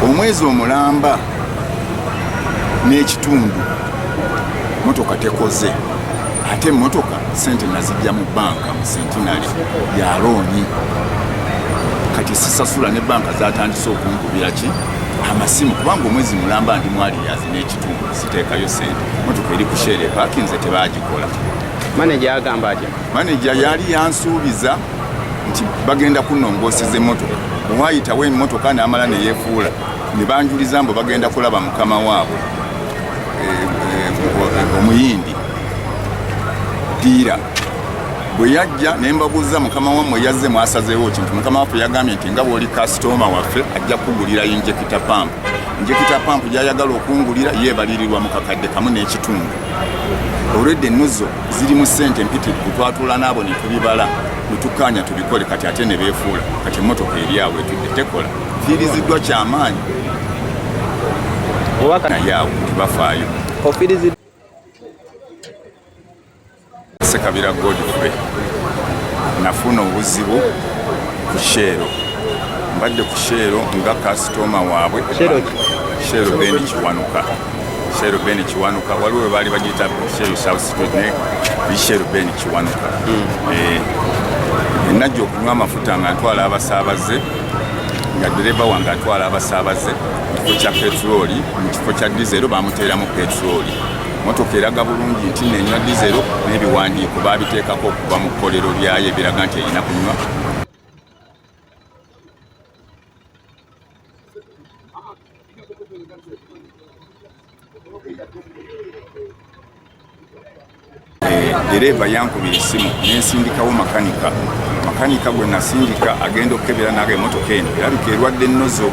omwezi omulamba n'ekitundu motoka tekoze, ate motoka sente nazijja mu banka mu Centenary ya looni. Kati sisasula ne banka zatandise okunkubira ki amasimu kubanga omwezi mulamba ndi mwali yazi n'ekitundu siteekayo sente, motoka eri kushere parkinze tebagikola. Manager agamba atya? Manager yali yansuubiza nti bagenda kunongooseza emmotoka, owayitawo emmotoka n'amala ne yeefuula ne banjuliza mbu bagenda kulaba mukama waabwe omuyindi diira. Bwe yajja ne mbabuuza mukama wammwe yazze mwasazeewo kintu, mukama waffe yagambye nti nga bw'oli kasitoma waffe ajja kugulira injekita pampu. Injekita pampu gy'ayagala okungulira yeebalirirwa mu kakadde kamu n'ekitundu. Olwedde ennuzo zirimu ssente mpitirivu, twatula n'abo ne tubibala ne tukkaanya tubikole, kati ate ne beefuula. Kati emmotoka eri awo etudde tekola, fiiriziddwa kyamaanyi naye awo tebafaayo. Ssekabira Godfrey, nafuna obuzibu ku Shero. Mbadde ku Shero nga kasitoma waabwe Shero Ben Kiwanuka. Shero Ben Kiwanuka waliwo we baali bagiyita Shero South Street ne Shero Ben Kiwanuka. Najja okunywa amafuta nga ntwala abasaabaze, nga dereva wange atwala abasaabaze mu kifo kya petroli, mu kifo kya dizero bamuteeramu petroli. Motoka eraga bulungi nti nenywa dizero n'ebiwandiiko babiteekako okuva mu kkolero lyayo ebiraga nti erina kunywa. Dereva yankubira essimu nensindikawo makanika gwe nasindika agenda okukebera naga emmotoka eno erabika erwadde ennozo.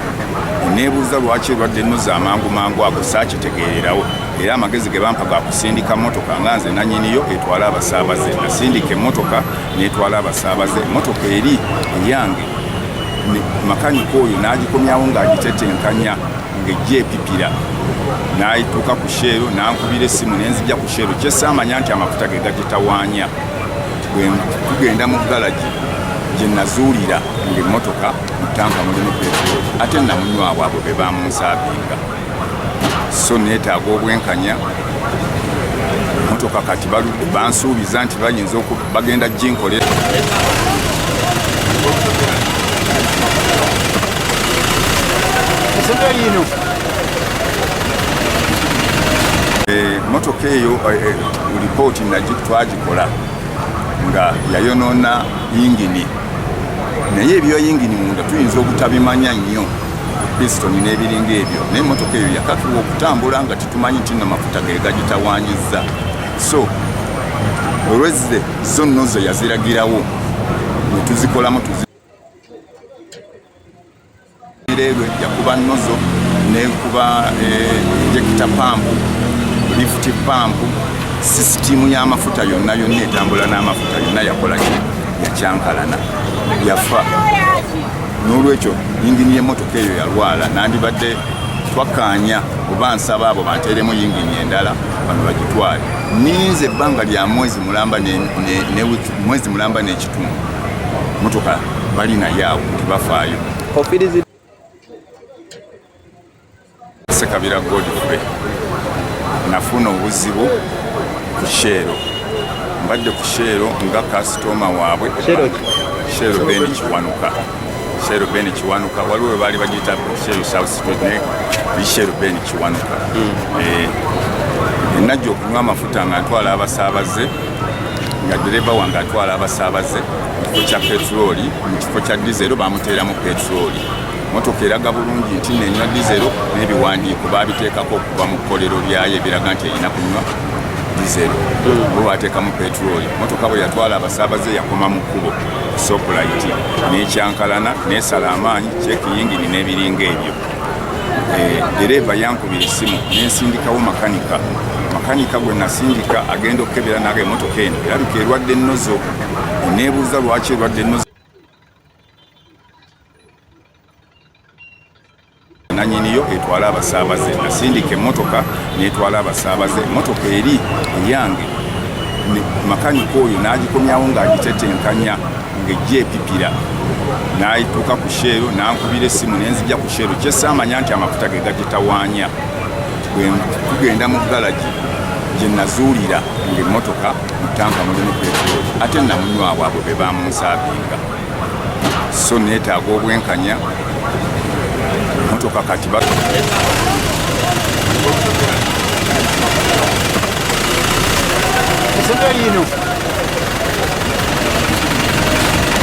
Neebuuza lwaki erwadde ennozo amangu ago saakitegeererawo, era amagezi ge bampa ga kusindika mmotoka nga nze nannyiniyo etwala abasaabaze. Nasindika emmotoka n'etwala abasaabaze, emmotoka eri eyange makanika oyo n'agikomyawo ng'agitetenkanya ng'ejja epipira. N'ayituuka ku Shero n'ankubira essimu nenzijja ku Shero, kyesaamanya nti amafuta ge gagitawaanya. Tugenda mu galagi gye nazuulira ng'emmotoka mu ttanka mulimu petroli, ate namunywawo abo be bamunsaabinga. So neetaaga obwenkanya, emmotoka kati bansuubiza nti bayinza bagenda ginkolera. Motoka eyo lipooti twagikola nga yayonoona yingini, naye ebyo yingini munda tuyinza obutabimanya nnyo pistoni n'ebiringa ebyo, naye motoka eyo yakatuwa okutambula nga tetumanyi nti n'amafuta ge gagitawaanyizza. So olwezze zonno zo yaziragirawo ne tuzikolamu eyo yakuba nnozo nekuba injekita pampu, lifuti pampu, sisitimu y'amafuta yonna etambula n'amafuta yonna yakola yakyankalana yafa. N'olwekyo yingini y'emmotoka eyo yalwala, nandibadde twakkaanya oba nsaba abo banteeremu yingini endala bano bagitwale. Ninze ebbanga lya mwezi mulamba n'ekitundu, motoka bali naye awo tebafaayo. Ssekabira Godfrey, nafuna obuzibu ku Shero. Mbadde ku Shero nga kasitoma waabwe Shero Ben Kiwanuka. Shero Ben Kiwanuka waliwo we baali bagiyita Shero South Street ne Shero Ben Kiwanuka. Najja okunywa amafuta nga ntwala abasaabaze, nga dereva wange atwala abasaabaze mu kifo kya petroli, mu kifo kya dizero bamuteeramu petroli. Motoka eraga bulungi nti nenywa dizero n'ebiwandiiko babiteekako okuva mu kkolero lyayo ebiraga nti erina kunywa dizero, bo bateekamu petroli. Motoka bwe yatwala abasaabaze yakoma mu kkubo sopulayiti n'ekyankalana n'esala amaanyi kyeki yingini n'ebiringa ebyo. Dereva yankubira essimu nensindikawo makanika gwe nasindika agenda okukebera naga emmotoka eno erabika erwadde ennozo. Neebuuza lwaki erwadde ennozo. Nannyiniyo etwala abasaabaze, nasindika emmotoka n'etwala abasaabaze, emmotoka eri eyange makanika oyo n'agikomyawo ng'agitetenkanya ng'ejjeepipira n'ayituuka ku sheero n'ankubira essimu nenzija ku sheero kyesaamanya nti amafuta ge gagitawaanya bwe tugenda mu galagi gye nazuulira ng'emmotoka mu tanka mulimu petroli ate namunywabwe abo be bamunsaabinga so neetaaga obwenkanya emmotoka kati Sembra lino.